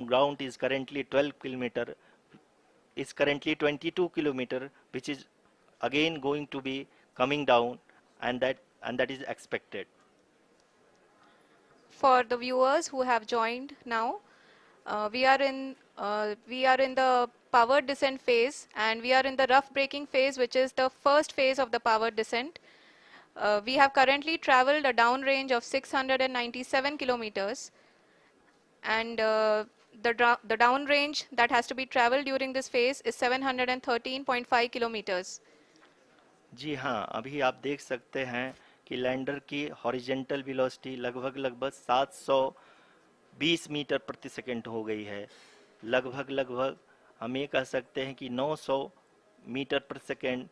ground is currently 12 kilometer, is currently 22 kilometer, which is again going to be coming down, and that is expected. For the viewers who have joined now, we are in the power descent phase, and we are in the rough braking phase, which is the first phase of the power descent. We have currently traveled a downrange of 697 kilometers, and the downrange that has to be traveled during this phase is 713.5 kilometers. जी हाँ, अभी आप देख सकते हैं कि lander की horizontal velocity लगभग लगभग 720 मीटर प्रति सेकंड हो गई है। लगभग लगभग हम ये कह सकते हैं कि 900 मीटर प्रति सेकंड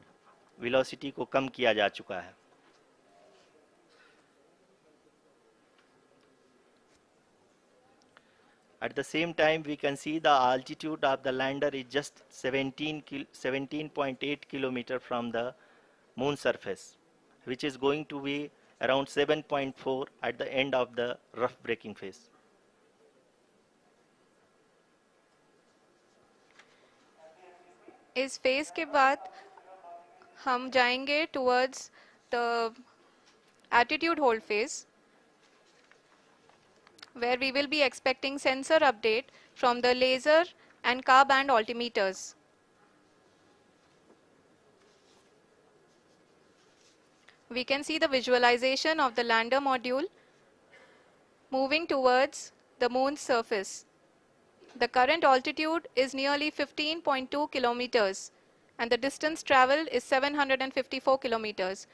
वेलोसिटी को कम किया जा चुका है। At the same time, we can see the altitude of the lander is just 17.8 kilometer from the moon surface, which is going to be around 7.4 at the end of the rough braking phase. इस phase के बाद हम जाएंगे towards the attitude hold phase, where we will be expecting sensor update from the laser and car band altimeters. We can see the visualization of the lander module moving towards the moon's surface. The current altitude is nearly 15.2 kilometers, and the distance traveled is 754 kilometers.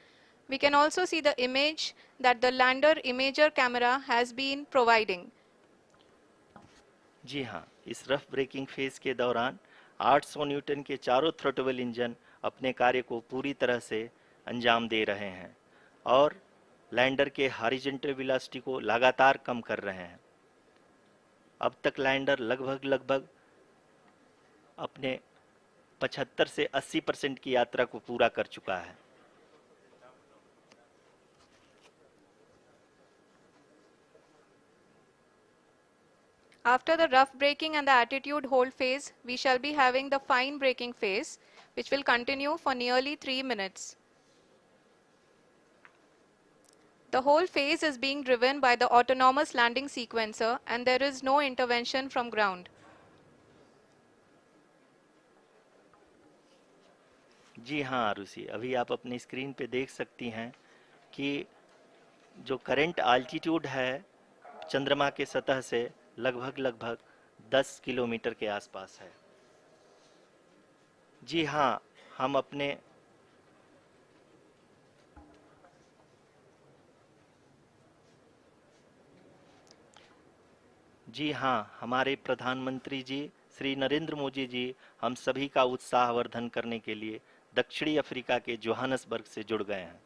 We can also see the image that the lander imager camera has been providing. जी हाँ, इस rough breaking phase के दौरान 800 Newton के चारों throttle engine अपने कार्य को पूरी तरह से अंजाम दे रहे हैं और लैंडर के हॉरिजॉन्टल वेलोसिटी को लगातार कम कर रहे हैं। अब तक लैंडर लगभग लगभग अपने 75 से 80% की यात्रा को पूरा कर चुका है। After the rough braking and the attitude hold phase, we shall be having the fine braking phase, which will continue for nearly 3 minutes. The whole phase is being driven by the autonomous landing sequencer, and there is no intervention from ground. जी हाँ आरुषि, अभी आप अपनी screen पे देख सकती हैं कि जो करंट आल्टीट्यूड है चंद्रमा के सतह से लगभग लगभग 10 किलोमीटर के आसपास है। जी हाँ, हम अपने जी हाँ, हमारे प्रधानमंत्री जी श्री नरेंद्र मोदी जी हम सभी का उत्साहवर्धन करने के लिए दक्षिणी अफ्रीका के जोहानसबर्ग से जुड़ गए हैं।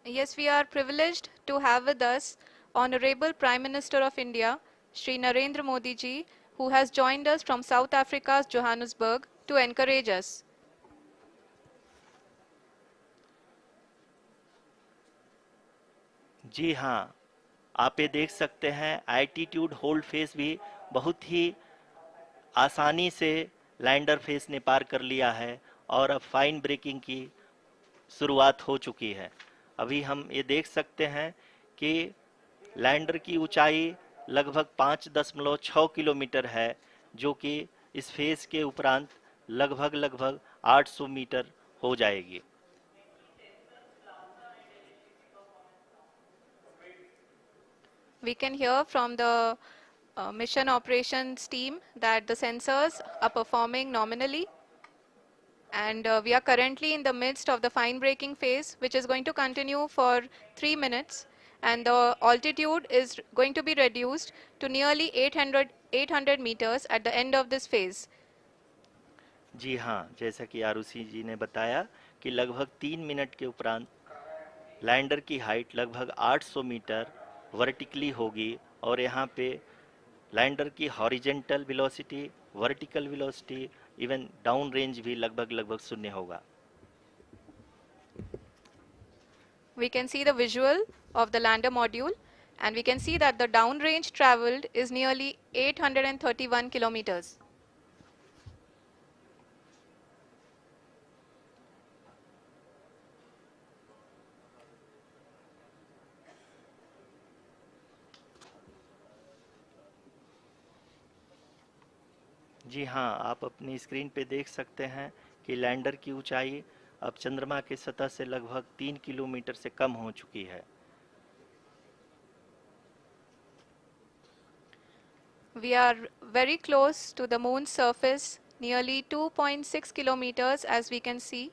Yes, we are privileged to have with us Honorable Prime Minister of India, Shri Narendra Modi ji, who has joined us from South Africa's Johannesburg to encourage us. जी हाँ, आप ये देख सकते हैं एल्टीट्यूड होल्ड फेस भी बहुत ही आसानी से लैंडर फेस ने पार कर लिया है और अब फाइन ब्रेकिंग की शुरुआत हो चुकी है। अभी हम ये देख सकते हैं कि लैंडर की ऊंचाई लगभग 5.6 किलोमीटर है, जो कि इस फेज के उपरांत लगभग लगभग 800 मीटर हो जाएगी। We can hear from the mission operations team that the sensors are performing nominally, and we are currently in the midst of the fine braking phase, which is going to continue for 3 minutes, and the altitude is going to be reduced to nearly 800 meters at the end of this phase. जी हाँ, जैसा कि आरुषि जी ने बताया कि लगभग 3 minute के उपरांत lander की हाइट लगभग 800 मीटर वर्टिकली होगी और यहाँ पे लैंडर की horizontal velocity, vertical velocity, even down range भी लगभग लगभग शून्य होगा। We can see the visual of the lander module, and we can see that the downrange traveled is nearly 831 kilometers. जी हाँ, आप अपनी स्क्रीन पे देख सकते हैं कि लैंडर की ऊंचाई अब चंद्रमा की सतह से लगभग 3 किलोमीटर से कम हो चुकी है। We are very close to the moon's surface, nearly 2.6 kilometers as we can see.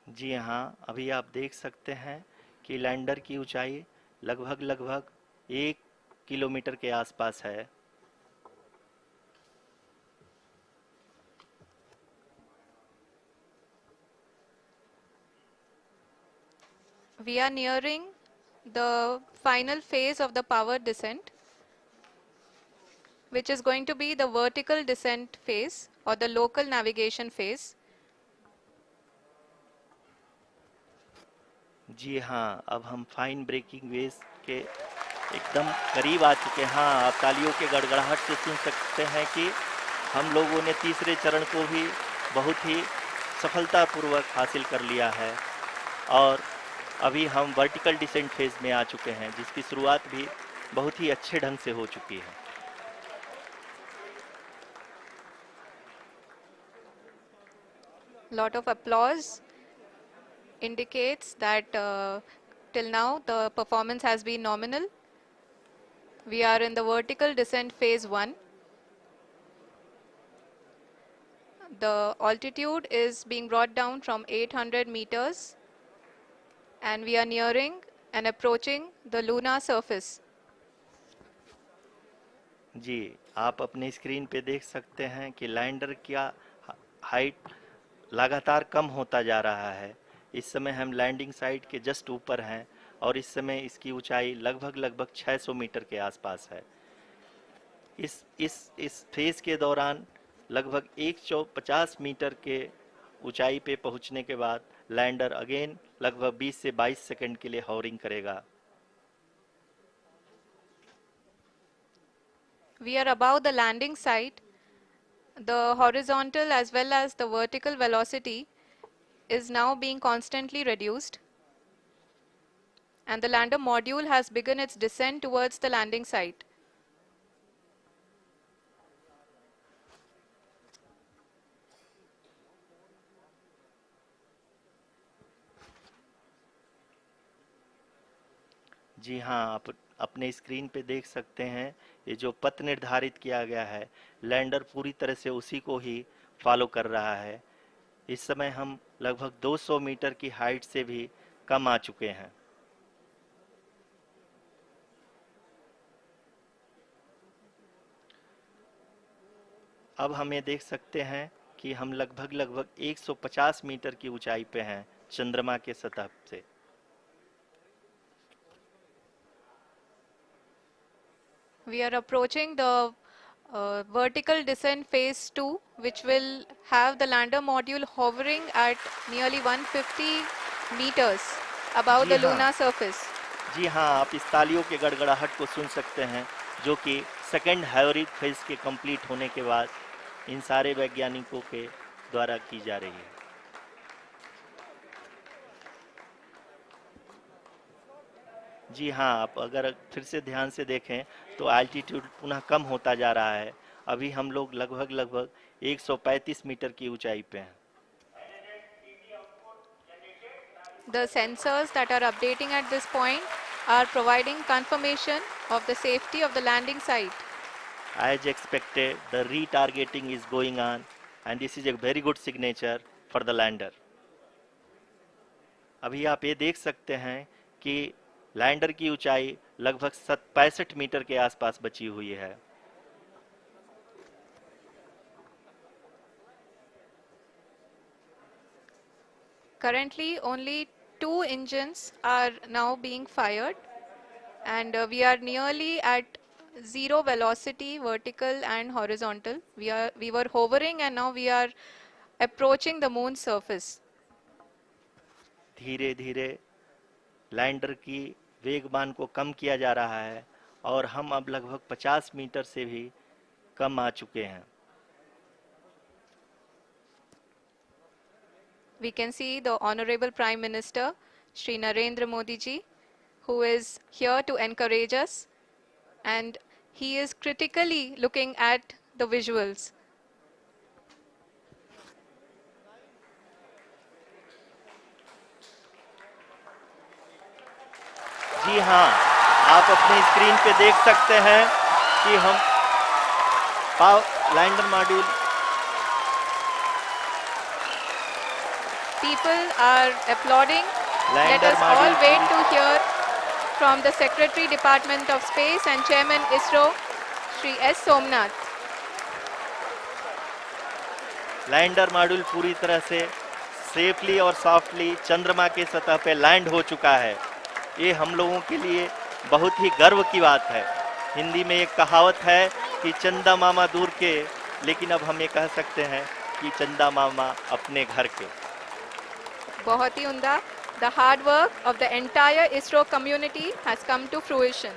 जी हाँ, अभी आप देख सकते हैं कि लैंडर की ऊंचाई लगभग लगभग 1 किलोमीटर के आसपास है। We are nearing the final phase of the power descent, which is going to be the vertical descent phase or the local navigation phase. जी हाँ, अब हम फाइन ब्रेकिंग वेव्स के एकदम करीब आ चुके हैं। हाँ, आप तालियों के गड़गड़ाहट से सुन सकते हैं कि हम लोगों ने तीसरे चरण को भी बहुत ही सफलतापूर्वक हासिल कर लिया है और अभी हम वर्टिकल डिसेंट फेज में आ चुके हैं, जिसकी शुरुआत भी बहुत ही अच्छे ढंग से हो चुकी है। Lot of applause indicates that till now the performance has been nominal. We are in the vertical descent phase 1. The altitude is being brought down from 800 meters and we are nearing and approaching the lunar surface. जी, आप अपनी screen पे देख सकते हैं कि lander का height लगातार कम होता जा रहा है। इस समय हम लैंडिंग साइट के जस्ट ऊपर हैं और इस समय इसकी ऊंचाई लगभग लगभग 600 मीटर के आसपास है। इस फेज के दौरान लगभग 150 मीटर के ऊंचाई पे पहुंचने के बाद लैंडर अगेन लगभग 20 से 22 सेकंड के लिए हॉवरिंग करेगा। We are above the landing site. The horizontal as well as the vertical velocity is now being constantly reduced. And the lander module has begun its descent towards the landing site. जी हाँ, आप अपने screen पे देख सकते हैं ये जो पथ निर्धारित किया गया है, लैंडर पूरी तरह से उसी को ही फॉलो कर रहा है। इस समय हम लगभग 200 मीटर की हाइट से भी कम आ चुके हैं। अब हम ये देख सकते हैं कि हम लगभग लगभग 150 मीटर की ऊंचाई पे हैं चंद्रमा के सतह से। We are approaching the vertical descent phase 2, which will have the lander module hovering at nearly 150 meters above ji the हाँ, lunar surface. जी हाँ, आप इस तालियों के गड़गड़ाहट को सुन सकते हैं जो कि सेकंड हाइब्रिड फेज के कंप्लीट होने के बाद इन सारे वैज्ञानिकों के द्वारा की जा रही है। जी हाँ, आप अगर फिर से ध्यान से देखें तो एल्टीट्यूड पुनः कम होता जा रहा है। अभी हम लोग लगभग लगभग 135 मीटर की ऊंचाई पे हैं। The sensors that are updating at this point are providing confirmation of the safety of the landing site. As expected, the retargeting is going on and this is a very good signature for the lander. अभी आप ये देख सकते हैं कि lander की ऊंचाई लगभग 65 मीटर के आसपास बची हुई है। Currently, only 2 engines are now being fired, and we are nearly at zero velocity, vertical and horizontal. We were hovering, and now we are approaching the moon's surface. धीरे धीरे लैंडर की वेगमान को कम किया जा रहा है और हम अब लगभग 50 मीटर से भी कम आ चुके हैं। We can see the Honorable Prime Minister, Shri Narendra Modi ji, who is here to encourage us, and he is critically looking at the visuals. जी हाँ, आप अपने स्क्रीन पे देख सकते हैं कि हम lander module People are applauding. Let lander us all module wait to hear from the Secretary, Department of Space and Chairman ISRO, Shri S. Somnath. Lander module पूरी तरह से सेफली और सॉफ्टली चंद्रमा के सतह पे लैंड हो चुका है। ये हम लोगों के लिए बहुत ही गर्व की बात है। हिंदी में एक कहावत है कि चंदा मामा दूर के, लेकिन अब हम ये कह सकते हैं कि चंदा मामा अपने घर के। बहुत ही उम्दा. The hard work of the entire ISRO community has come to fruition.